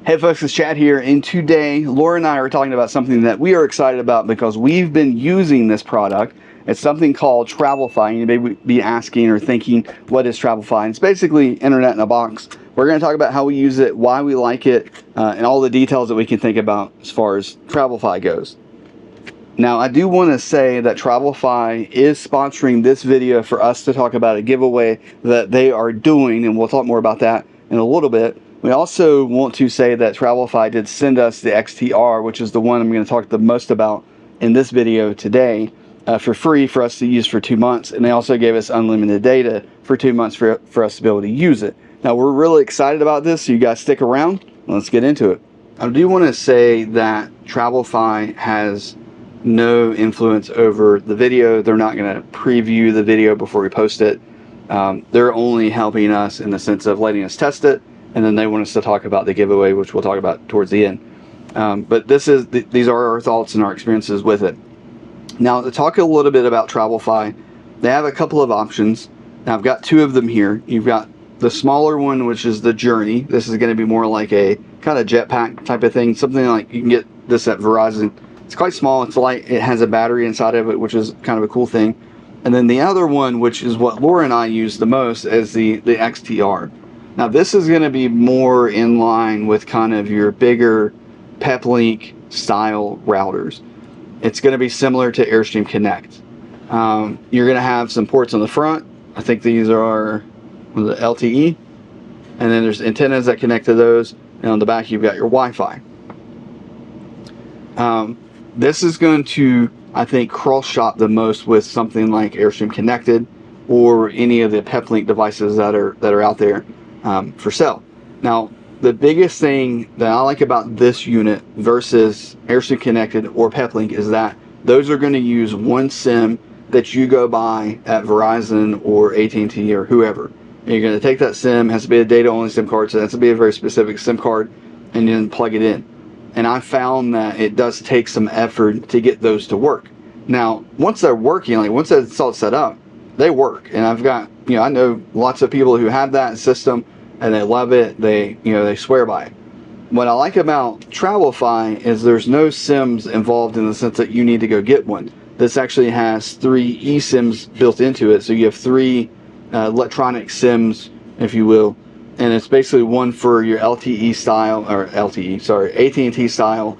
Hey folks, it's Chad here, and today Laura and I are talking about something that we are excited about because we've been using this product. It's something called Traveli. You may be asking or thinking, what is Traveli? It's basically internet in a box. We're going to talk about how we use it, why we like it, and all the details that we can think about as far as Traveli goes. Now, I do want to say that Traveli is sponsoring this video for us to talk about a giveaway that they are doing, and we'll talk more about that in a little bit. We also want to say that Traveli did send us the XTR, which is the one I'm going to talk the most about in this video today, for free for us to use for 2 months. And they also gave us unlimited data for 2 months for us to be able to use it. Now, we're really excited about this, so you guys stick around. Let's get into it. I do want to say that Traveli has no influence over the video. They're not going to preview the video before we post it. They're only helping us in the sense of letting us test it, and then they want us to talk about the giveaway, which we'll talk about towards the end. But these are our thoughts and our experiences with it. Now, to talk a little bit about Traveli, they have a couple of options. Now, I've got 2 of them here. You've got the smaller one, which is the Journey. This is going to be more like a kind of jetpack type of thing, something like you can get this at Verizon. It's quite small, it's light, it has a battery inside of it, which is kind of a cool thing. And then the other one, which is what Laura and I use the most, is the XTR. Now, this is going to be more in line with kind of your bigger Peplink style routers. It's going to be similar to Airstream Connect. You're going to have some ports on the front. I think these are the LTE. And then there's antennas that connect to those. And on the back, you've got your Wi-Fi. This is going to, I think, cross-shop the most with something like Airstream Connected or any of the Peplink devices that are out there for sale. Now, the biggest thing that I like about this unit versus Airstream Connected or Peplink is that those are going to use one SIM that you go buy at Verizon or AT&T or whoever. And you're going to take that SIM, it has to be a data-only SIM card, so it has to be a very specific SIM card, and then plug it in. And I found that it does take some effort to get those to work. Now, once they're working, like once it's all set up, they work. And I've got, I know lots of people who have that system and they love it. They swear by it. What I like about Traveli is there's no SIMs involved in the sense that you need to go get one. This actually has 3 eSIMs built into it. So you have 3 electronic SIMs, if you will. And it's basically one for your LTE style, or AT&T style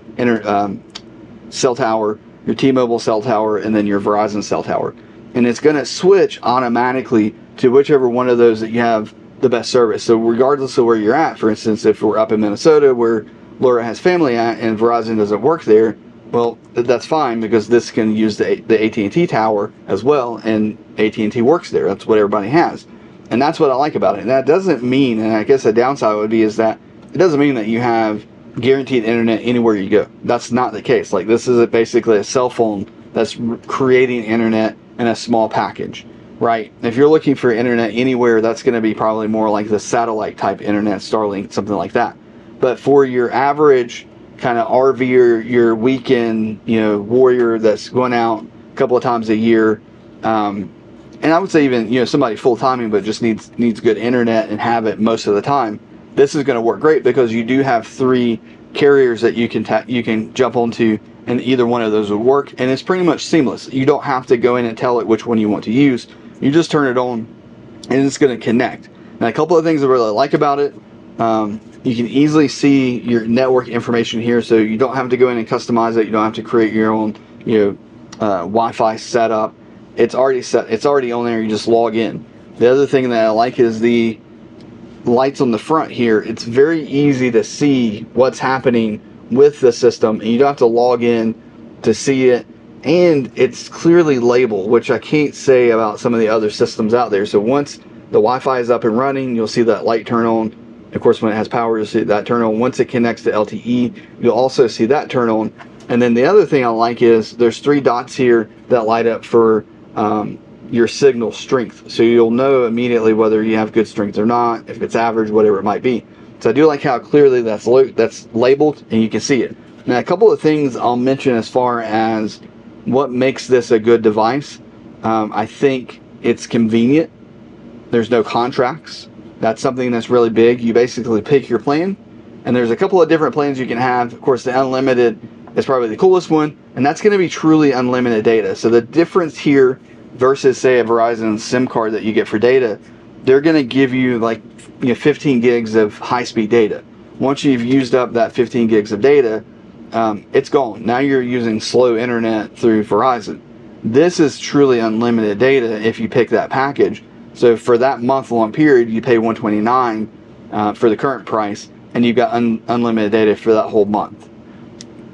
cell tower, your T-Mobile cell tower, and then your Verizon cell tower. And it's going to switch automatically to whichever one of those that you have the best service. So regardless of where you're at, for instance, if we're up in Minnesota where Laura has family at and Verizon doesn't work there, well, that's fine because this can use the AT&T tower as well, and AT&T works there. That's what everybody has. And that's what I like about it. And that doesn't mean, and I guess the downside would be, is that it doesn't mean that you have guaranteed internet anywhere you go. That's not the case. Like, this is basically a cell phone that's creating internet in a small package, right? If you're looking for internet anywhere, that's going to be probably more like the satellite type internet, Starlink, something like that. But for your average kind of RV or your weekend, warrior that's going out a couple of times a year, and I would say even, somebody full-timing but just needs good internet and have it most of the time, this is going to work great because you do have 3 carriers that you can jump onto, and either one of those will work, and it's pretty much seamless. You don't have to go in and tell it which one you want to use. You just turn it on, and it's going to connect. Now, a couple of things I really like about it, you can easily see your network information here, so you don't have to go in and customize it. You don't have to create your own, Wi-Fi setup. It's already set. It's already on there. You just log in. The other thing that I like is the lights on the front here. It's very easy to see what's happening with the system, and you don't have to log in to see it. And it's clearly labeled, which I can't say about some of the other systems out there. So once the Wi-Fi is up and running, you'll see that light turn on. Of course, when it has power, you'll see that turn on. Once it connects to LTE, you'll also see that turn on. And then the other thing I like is there's 3 dots here that light up for your signal strength, so you'll know immediately whether you have good strength or not, if it's average, whatever it might be. So I do like how clearly that's labeled and you can see it. Now, a couple of things I'll mention as far as what makes this a good device. I think it's convenient. There's no contracts. That's something that's really big. You basically pick your plan And there's a couple of different plans you can have. Of course, the unlimited is probably the coolest one, and that's going to be truly unlimited data. So the difference here versus, say, a Verizon SIM card that you get for data, they're going to give you like 15 gigs of high-speed data. Once you've used up that 15 gigs of data, it's gone. Now you're using slow internet through Verizon. This is truly unlimited data if you pick that package. So for that month-long period, you pay $129 for the current price, and you've got unlimited data for that whole month.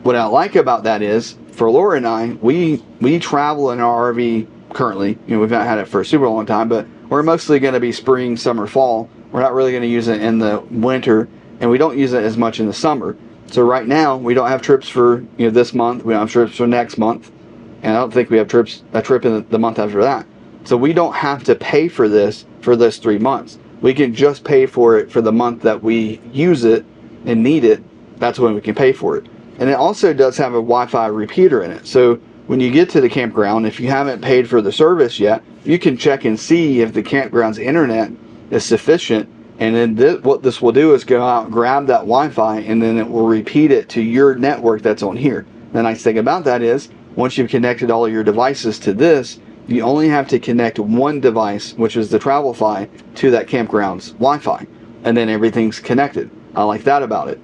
What I like about that is, for Laura and I, we travel in our RV currently. We've not had it for a super long time, but we're mostly going to be spring, summer, fall. We're not really going to use it in the winter, and we don't use it as much in the summer. So right now, we don't have trips for this month. We don't have trips for next month, and I don't think we have a trip in the month after that. So we don't have to pay for this for those 3 months. We can just pay for it for the month that we use it and need it. That's when we can pay for it. And it also does have a Wi-Fi repeater in it. So when you get to the campground, if you haven't paid for the service yet, you can check and see if the campground's internet is sufficient. And then what this will do is go out, grab that Wi-Fi, and then it will repeat it to your network that's on here. The nice thing about that is, once you've connected all of your devices to this, you only have to connect one device, which is the Traveli, to that campground's Wi-Fi, and then everything's connected. I like that about it.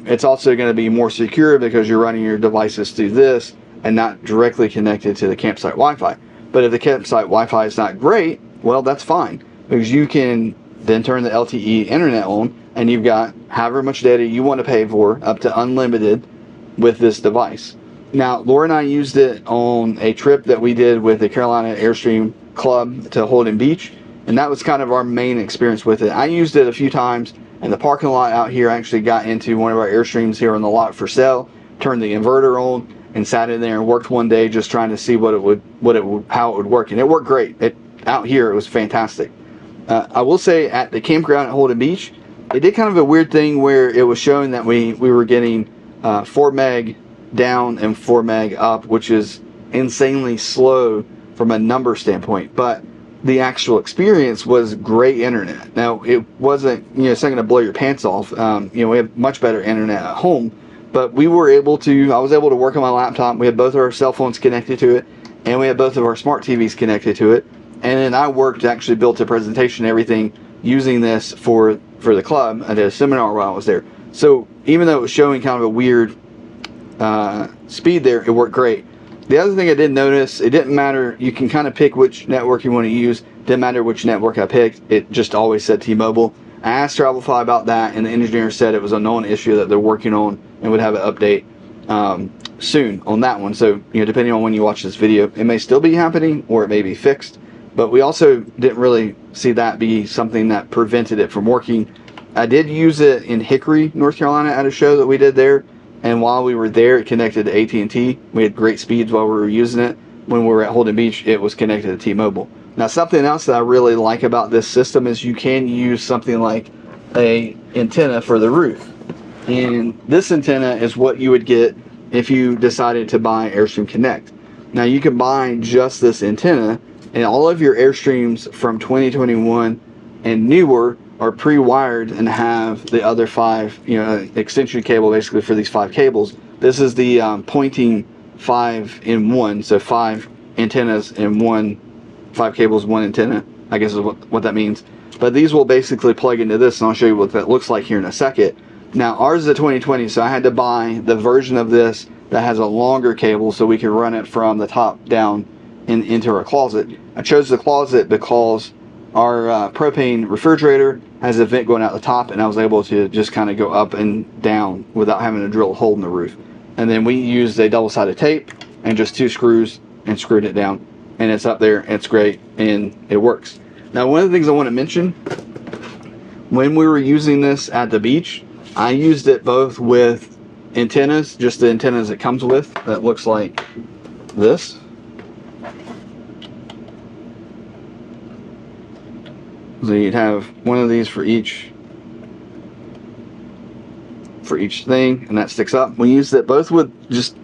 It's also going to be more secure because you're running your devices through this and not directly connected to the campsite Wi-Fi. But if the campsite Wi-Fi is not great, well, that's fine, because you can then turn the LTE internet on, and you've got however much data you want to pay for, up to unlimited, with this device. Now, Laura and I used it on a trip that we did with the Carolina Airstream Club to Holden Beach, and that was kind of our main experience with it. I used it a few times in the parking lot out here. I actually got into one of our Airstreams here on the lot for sale, turned the inverter on, and sat in there and worked one day just trying to see how it would work, and it worked great. Out here, it was fantastic. I will say, at the campground at Holden Beach, it did kind of a weird thing where it was showing that we were getting 4 meg down and 4 meg up, which is insanely slow from a number standpoint, but the actual experience was great internet. Now, it wasn't, it's not going to blow your pants off. We have much better internet at home, but I was able to work on my laptop. We had both of our cell phones connected to it, and we had both of our smart TVs connected to it. And then I actually built a presentation and everything using this for the club. I did a seminar while I was there. So even though it was showing kind of a weird speed there, it worked great. The other thing I did notice, it didn't matter, you can kind of pick which network you want to use. Didn't matter which network I picked, it just always said T-Mobile. I asked Traveli about that, and the engineer said it was a known issue that they're working on and would have an update soon on that one. So depending on when you watch this video, it may still be happening or it may be fixed. But we also didn't really see that be something that prevented it from working. I did use it in Hickory, North Carolina at a show that we did there. And while we were there, it connected to AT&T. We had great speeds while we were using it. When we were at Holden Beach, it was connected to T-Mobile. Now, something else that I really like about this system is you can use something like a antenna for the roof. And this antenna is what you would get if you decided to buy Airstream Connect. Now, you can buy just this antenna, and all of your Airstreams from 2021 and newer are pre-wired and have the other 5, extension cable basically for these 5 cables. This is the pointing 5-in-1, so 5 antennas in 5 cables, 1 antenna, I guess is what that means. But these will basically plug into this, and I'll show you what that looks like here in a second. Now, ours is a 2020, so I had to buy the version of this that has a longer cable so we can run it from the top down into our closet. I chose the closet because our propane refrigerator has a vent going out the top, and I was able to just kind of go up and down without having to drill a hole in the roof. And then we used a double-sided tape and just 2 screws and screwed it down, and it's up there, and it's great, and it works. Now, one of the things I want to mention, when we were using this at the beach, I used it both with antennas, just the antennas it comes with, that looks like this. So you'd have one of these for each thing, and that sticks up. We used it both with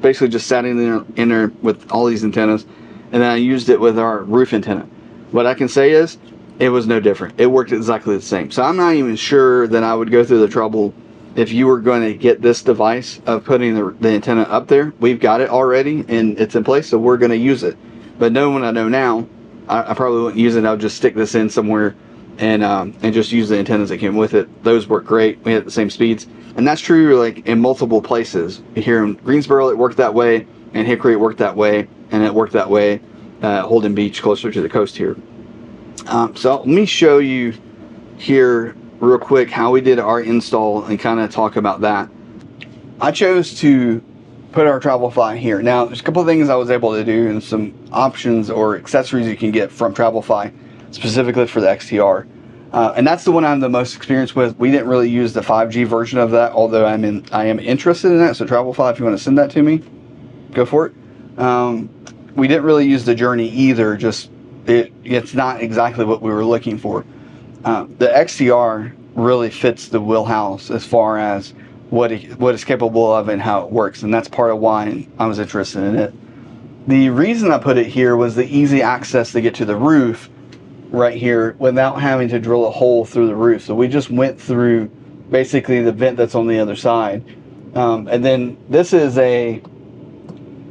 basically just sitting in there with all these antennas, and then I used it with our roof antenna. What I can say is, it was no different. It worked exactly the same. So I'm not even sure that I would go through the trouble if you were going to get this device of putting the antenna up there, we've got it already and it's in place, so we're going to use it. But knowing what I know now, I probably wouldn't use it. I would just stick this in somewhere and just use the antennas that came with it. Those work great. We had the same speeds, and that's true like in multiple places. Here in Greensboro, it worked that way, and Hickory, it worked that way, and it worked that way. Holden Beach, closer to the coast here. So let me show you here real quick how we did our install and kind of talk about that. I chose to put our Traveli here. Now there's a couple of things I was able to do and some options or accessories you can get from Traveli specifically for the XTR. And that's the one I'm the most experienced with. We didn't really use the 5G version of that, although I am interested in that. So Traveli, if you want to send that to me, go for it. We didn't really use the Journey either, just it's not exactly what we were looking for. The XTR really fits the wheelhouse as far as what it's capable of and how it works, and that's part of why I was interested in it. The reason I put it here was the easy access to get to the roof right here without having to drill a hole through the roof. So we just went through basically the vent that's on the other side. And then this is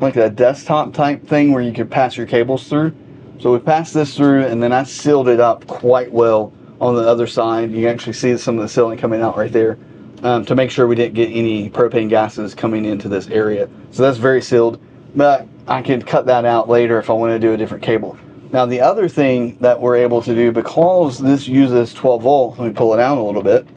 like a desktop type thing where you can pass your cables through. So we passed this through, and then I sealed it up quite well on the other side. You can actually see some of the sealing coming out right there to make sure we didn't get any propane gases coming into this area. So that's very sealed, but I can cut that out later if I want to do a different cable. Now the other thing that we're able to do, because this uses 12 volt, let me pull it out a little bit.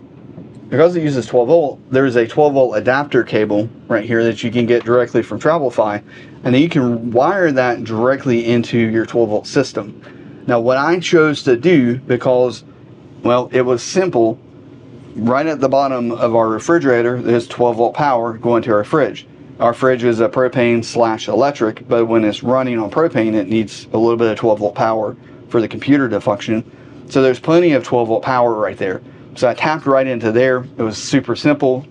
Because it uses 12 volt, there's a 12 volt adapter cable right here that you can get directly from Traveli, and then you can wire that directly into your 12 volt system. Now what I chose to do, because, well, it was simple, right at the bottom of our refrigerator, there's 12 volt power going to our fridge. Our fridge is a propane / electric, but when it's running on propane, it needs a little bit of 12 volt power for the computer to function. So there's plenty of 12 volt power right there. So I tapped right into there. It was super simple,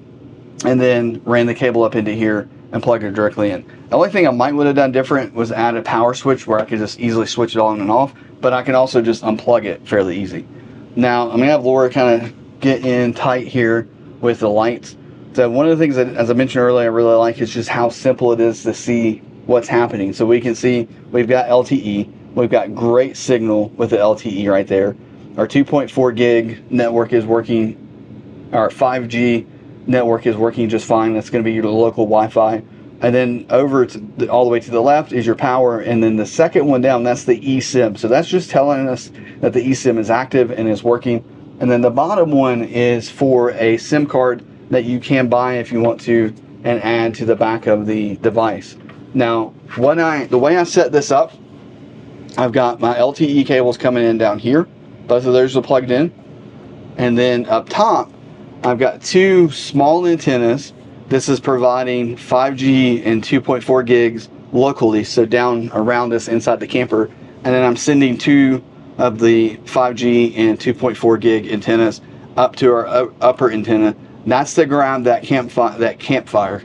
and then ran the cable up into here and plugged it directly in. The only thing I might would have done different was add a power switch where I could just easily switch it on and off, but I can also just unplug it fairly easy. Now I'm gonna have Laura kind of get in tight here with the lights. So one of the things that, as I mentioned earlier, I really like is just how simple it is to see what's happening. So we can see we've got LTE. We've got great signal with the LTE right there. Our 2.4 gig network is working. Our 5G network is working just fine. That's going to be your local Wi-Fi. And then over to all the way to the left is your power. And then the second one down, that's the eSIM. So that's just telling us that the eSIM is active and is working. And then the bottom one is for a SIM card that you can buy if you want to and add to the back of the device. Now, the way I set this up, I've got my LTE cables coming in down here. Both of those are plugged in. And then up top, I've got two small antennas. This is providing 5G and 2.4 gigs locally, so down around us inside the camper. And then I'm sending two of the 5G and 2.4 gig antennas up to our upper antenna. That's to grab that campsite,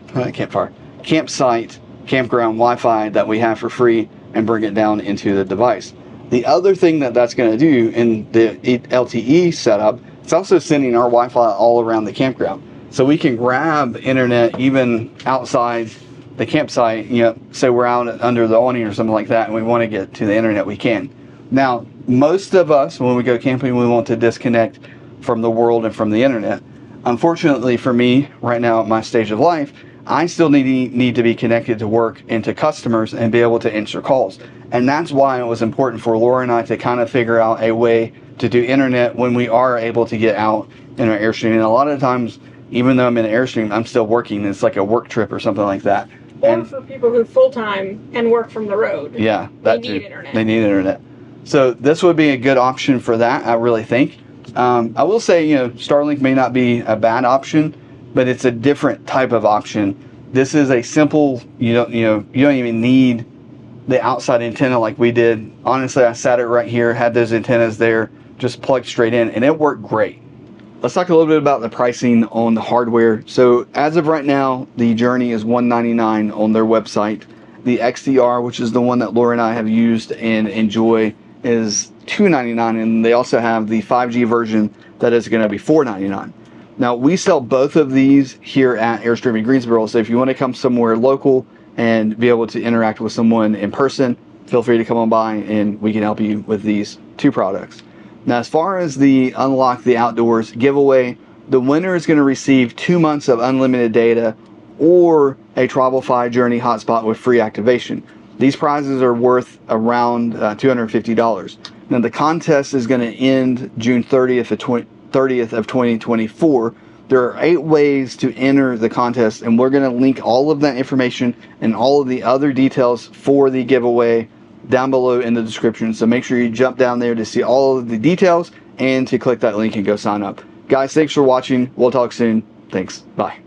campground Wi-Fi that we have for free and bring it down into the device. The other thing that's going to do in the LTE setup, it's also sending our Wi-Fi all around the campground. So we can grab internet even outside the campsite, you know, say we're out under the awning or something like that and we want to get to the internet, we can. Now, most of us, when we go camping, we want to disconnect from the world and from the internet. Unfortunately for me, right now at my stage of life, I still need to be connected to work and to customers and be able to answer calls. And that's why it was important for Laura and I to kind of figure out a way to do internet when we are able to get out in our Airstream. And a lot of times, even though I'm in an Airstream, I'm still working. It's like a work trip or something like that. Or for people who full-time and work from the road. Yeah, they need internet. They need internet. So this would be a good option for that, I really think. I will say, you know, Starlink may not be a bad option, but it's a different type of option. This is a simple, you don't even need the outside antenna like we did. Honestly, I sat it right here, had those antennas there, just plugged straight in, and it worked great. Let's talk a little bit about the pricing on the hardware. So as of right now, the Journey is $199 on their website. The XTR, which is the one that Laura and I have used and enjoy, is $299, and they also have the 5G version that is going to be $499. Now, we sell both of these here at Airstream in Greensboro, so if you want to come somewhere local and be able to interact with someone in person, feel free to come on by and we can help you with these two products. Now, as far as the Unlock the Outdoors giveaway, the winner is going to receive 2 months of unlimited data or a Traveli Journey hotspot with free activation. These prizes are worth around $250. Now, the contest is going to end June 30th of 2024. There are 8 ways to enter the contest, and we're going to link all of that information and all of the other details for the giveaway down below in the description. So make sure you jump down there to see all of the details and to click that link and go sign up. Guys, thanks for watching. We'll talk soon. Thanks. Bye.